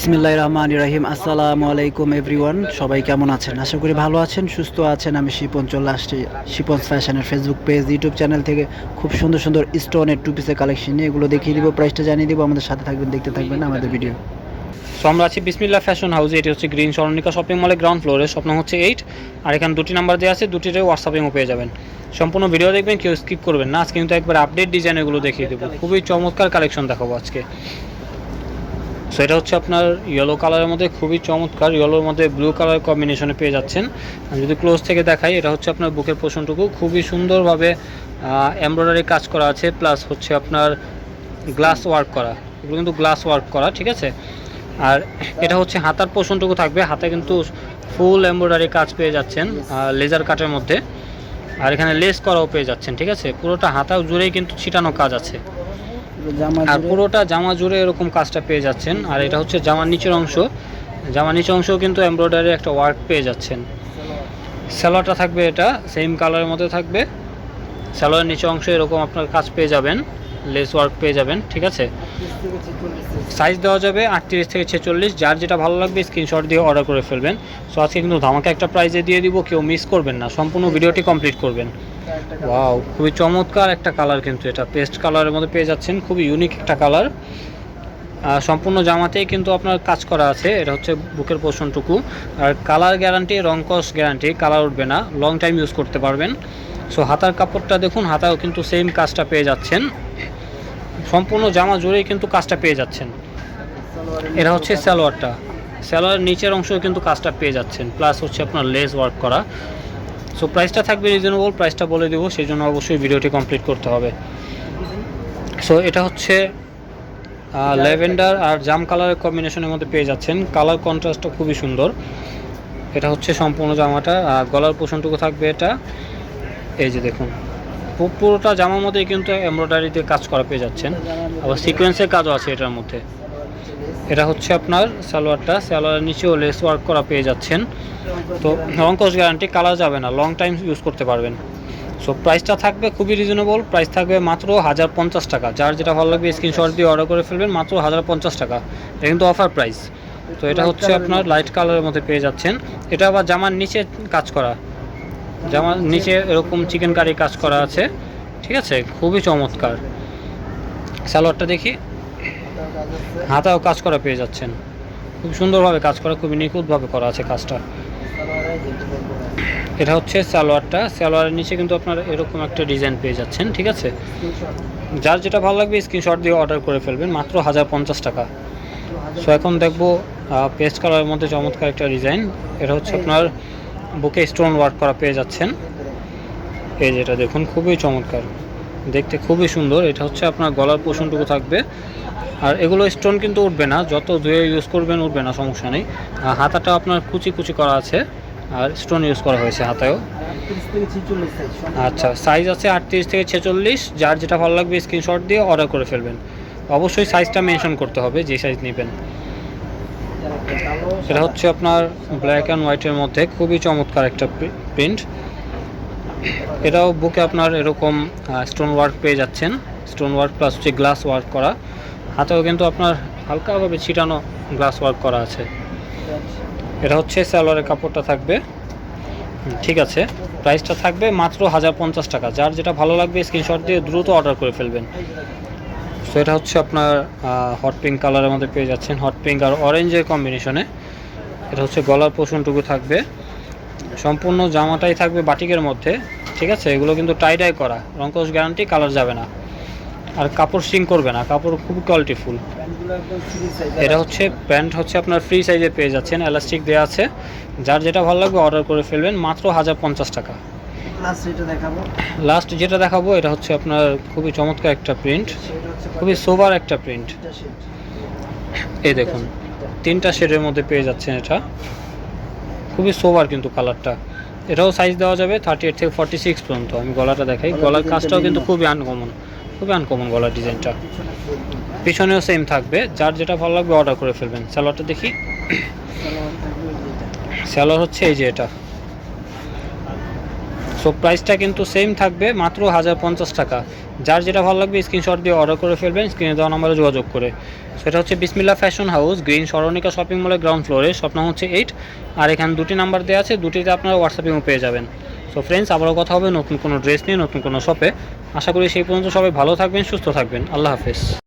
বিসমিল্লাহির রহমানির রহিম। আসসালামু আলাইকুম এভরিওয়ান, সবাই কেমন আছেন? আশা করি ভালো আছেন, সুস্থ আছেন। আমি শিপন চলে আসছি শিপন ফ্যাশনের ফেসবুক পেজ, ইউটিউব চ্যানেল থেকে খুব সুন্দর সুন্দর স্টোনের টু পিসের কালেকশন নিয়ে এগুলো দেখিয়ে দিব, প্রাইসটা জানিয়ে দিব। আমাদের সাথে থাকবেন, দেখতে থাকবেন আমাদের ভিডিও। সো আমরা আছি বিসমিল্লাহ ফ্যাশন হাউসে। এটি হচ্ছে গ্রিন স্বর্ণিকা শপিং মলের গ্রাউন্ড ফ্লোরে, স্বপ্ন হচ্ছে 8। আর এখানে দুটি নাম্বার দেওয়া আছে, দুটিতে হোয়াটসঅ্যাপিংও পেয়ে যাবেন। সম্পূর্ণ ভিডিও দেখবেন, কেউ স্কিপ করবেন না। আজকে কিন্তু একবার আপডেট ডিজাইন এগুলো দেখিয়ে দেবো, খুবই চমৎকার কালেকশন দেখাবো আজকে। সো এটা হচ্ছে আপনার ইয়েলো কালারের মধ্যে, খুবই চমৎকার। ইয়েলোর মধ্যে ব্লু কালার কম্বিনেশনে পেয়ে যাচ্ছেন। আমি যদি ক্লোজ থেকে দেখাই, এটা হচ্ছে আপনার বুকের পোর্শনটুকু খুবই সুন্দরভাবে এমব্রয়ডারি কাজ করা আছে, প্লাস হচ্ছে আপনার গ্লাস ওয়ার্ক করা। এগুলো কিন্তু গ্লাস ওয়ার্ক করা, ঠিক আছে। আর এটা হচ্ছে হাতার পোর্শনটুকু থাকবে, হাতে কিন্তু ফুল এমব্রয়ডারি কাজ পেয়ে যাচ্ছেন লেজার কাটের মধ্যে। আর এখানে লেস করাও পেয়ে যাচ্ছেন, ঠিক আছে। পুরোটা হাতা জুড়েই কিন্তু ছিটানো কাজ আছে, আর পুরোটা জামা জুড়ে এরকম কাজটা পেয়ে যাচ্ছেন। আর এটা হচ্ছে জামার নিচের অংশ, জামার নিচের অংশও কিন্তু এমব্রয়ডারি একটা ওয়ার্ক পেয়ে যাচ্ছেন। সালোয়ারটা থাকবে এটা সেম কালারের মধ্যে থাকবে। সালোয়ারের নিচের অংশে এরকম আপনার কাজ পেয়ে যাবেন, লেস ওয়ার্ক পেয়ে যাবেন, ঠিক আছে। সাইজ দেওয়া যাবে 38 থেকে 46, যার যেটা ভালো লাগবে স্ক্রিনশট দিয়ে অর্ডার করে ফেলবেন। সো আজকে কিন্তু ধামাকা একটা প্রাইজে দিয়ে দিব, কেউ মিস করবেন না, সম্পূর্ণ ভিডিওটি কমপ্লিট করবেন। ওয়াও, খুবই চমৎকার একটা কালার, কিন্তু এটা পেস্ট কালারের মধ্যে পেয়ে যাচ্ছেন, খুবই ইউনিক একটা কালার। সম্পূর্ণ জামাতেই কিন্তু আপনার কাজ করা আছে। এটা হচ্ছে বুকের পোর্শনটুকু। আর কালার গ্যারান্টি, রং কস গ্যারান্টি, কালার উঠবে না, লং টাইম ইউজ করতে পারবেন। সো হাতার কাপড়টা দেখুন, হাতাও কিন্তু সেম কাজটা পেয়ে যাচ্ছেন, সম্পূর্ণ জামা জুড়েই কিন্তু কাজটা পেয়ে যাচ্ছেন। এটা হচ্ছে সালোয়ারটা, সালোয়ারের নিচের অংশেও কিন্তু কাজটা পেয়ে যাচ্ছেন, প্লাস হচ্ছে আপনার লেস ওয়ার্ক করা। সো প্রাইসটা থাকবে রিজনেবল, প্রাইসটা বলে দেবো, সেই জন্য অবশ্যই ভিডিওটি কমপ্লিট করতে হবে। সো এটা হচ্ছে ল্যাভেন্ডার আর জাম কালারের কম্বিনেশনের মধ্যে পেয়ে যাচ্ছেন, কালার কন্ট্রাস্টটা খুবই সুন্দর। এটা হচ্ছে সম্পূর্ণ জামাটা, আর গলার পোর্শনটুকু থাকবে এটা, এই যে দেখুন, পুরোটা জামার মধ্যে কিন্তু এমব্রয়ডারিতে কাজ করা পেয়ে যাচ্ছেন, আবার সিকোয়েন্সের কাজও আছে এটার মধ্যে। এটা হচ্ছে আপনার সালোয়ারটা, সালোয়ারের নিচেও লেস ওয়ার্ক করা পেয়ে যাচ্ছেন। তো রং কস গ্যারান্টি, কালার যাবে না, লং টাইম ইউজ করতে পারবেন। সো প্রাইসটা থাকবে খুবই রিজনেবল, প্রাইস থাকবে মাত্র 1050 টাকা। যার যেটা ভালো লাগবে স্ক্রিনশট দিয়ে অর্ডার করে ফেলবেন, মাত্র 1050 টাকা। এটা কিন্তু অফার প্রাইস। তো এটা হচ্ছে আপনার লাইট কালারের মধ্যে পেয়ে যাচ্ছেন। এটা আবার জামার নিচে কাজ করা, জামার নিচে এরকম চিকেন কারি কাজ করা আছে, ঠিক আছে, খুবই চমৎকার। সালোয়ারটা দেখি, হাতাও কাজ করা পেয়ে যাচ্ছেন, খুব সুন্দরভাবে কাজ করা, খুবই নিখুঁতভাবে করা আছে কাজটা। এটা হচ্ছে সালোয়ারটা, সালোয়ারের নিচে কিন্তু আপনার এরকম একটা ডিজাইন পেয়ে যাচ্ছেন, ঠিক আছে। যার যেটা ভালো লাগবে স্ক্রিনশট দিয়ে অর্ডার করে ফেলবেন, মাত্র 1050 টাকা। সো এখন দেখবো পেস্ট কালারের মধ্যে চমৎকার একটা ডিজাইন। এটা হচ্ছে আপনার বুকে স্টোন ওয়ার্ক করা পেয়ে যাচ্ছেন, এই যেটা দেখুন, খুবই চমৎকার, দেখতে খুবই সুন্দর। এটা হচ্ছে আপনার গলার পোর্শনটুকু থাকবে। আর এগুলো স্টোন কিন্তু উঠবে না, যত ধুয়ে ইউজ করবেন উঠবে না, সমস্যা নেই। হাতাটা আপনার কুচি কুচি করা আছে, আর স্টোন ইউজ করা হয়েছে হাতায়ও। আচ্ছা, সাইজ আছে 38 থেকে 46, যার যেটা ভালো লাগবে স্ক্রিনশট দিয়ে অর্ডার করে ফেলবেন। অবশ্যই সাইজটা মেনশন করতে হবে, যে সাইজ নেবেন। এটা হচ্ছে আপনার ব্ল্যাক অ্যান্ড হোয়াইটের মধ্যে খুবই চমৎকার একটা প্রিন্ট। এটাও বুকে আপনার এরকম স্টোন ওয়ার্ক পেয়ে যাচ্ছেন, স্টোন ওয়ার্ক প্লাস হচ্ছে গ্লাস ওয়ার্ক করা। হাতেও কিন্তু আপনার হালকাভাবে ছিটানো গ্লাস ওয়ার্ক করা আছে। এটা হচ্ছে সালোয়ারের কাপড়টা থাকবে, ঠিক আছে। প্রাইসটা থাকবে মাত্র 1050 টাকা। যার যেটা ভালো লাগবে স্ক্রিনশট দিয়ে দ্রুত অর্ডার করে ফেলবেন। সো এটা হচ্ছে আপনার হট পিঙ্ক কালারের মধ্যে পেয়ে যাচ্ছেন, হট পিঙ্ক আর অরেঞ্জের কম্বিনেশনে। এটা হচ্ছে গলার পোর্শনটুকু থাকবে, সম্পূর্ণ জামাটাই থাকবে বাটিকের মধ্যে, ঠিক আছে। এগুলো কিন্তু টাই করা, রংকশ গ্যারান্টি, কালার যাবে না, আর কাপড় সিং করবে না, কাপড় খুবই কোয়ালিটিফুল। এটা হচ্ছে প্যান্ট, হচ্ছে আপনার ফ্রি সাইজে পেয়ে যাচ্ছেন, এলাস্টিক দেওয়া আছে। যার যেটা ভালো লাগবে অর্ডার করে ফেলবেন, মাত্র 1050 টাকা। লাস্ট যেটা দেখাবো এটা হচ্ছে আপনার খুবই চমৎকার একটা প্রিন্ট, খুবই সোবার একটা প্রিন্ট। এই দেখুন, 3টা শেডের মধ্যে পেয়ে যাচ্ছেন, এটা খুবই সোবার কিন্তু কালারটা। এটাও সাইজ দেওয়া যাবে 38 থেকে 46 পর্যন্ত। আমি গলাটা দেখাই, গলার কাজটাও কিন্তু খুবই আনকমন, খুবই আনকমন গলার ডিজাইনটা। পিছনেও সেম থাকবে, যার যেটা ভালো লাগবে অর্ডার করে ফেলবেন। সালোয়ারটা দেখি, সালোয়ার হচ্ছে এই যে এটা। সো সো প্রাইসটা কিন্তু সেম থাকবে, মাত্র 1050 টাকা। যার যেটা ভালো লাগবে স্ক্রিনশট দিয়ে অর্ডার করে ফেলবেন স্ক্রিনে দেওয়া নাম্বারে যোগাযোগ করে। সেটা হচ্ছে বিসমিল্লাহ ফ্যাশন হাউস, গ্রিন স্মরণিকা শপিং মলের গ্রাউন্ড ফ্লোরে, স্বপ্ন হচ্ছে 8। আর এখানে দুটি নাম্বার দেওয়া আছে, দুটিতে আপনারা হোয়াটসঅ্যাপেও পেয়ে যাবেন। সো ফ্রেন্ডস, আবারও কথা হবে নতুন কোনো ড্রেস নিয়ে, নতুন কোনো শপে। আশা করি সেই পর্যন্ত সবাই ভালো থাকবেন, সুস্থ থাকবেন। আল্লাহ হাফেজ।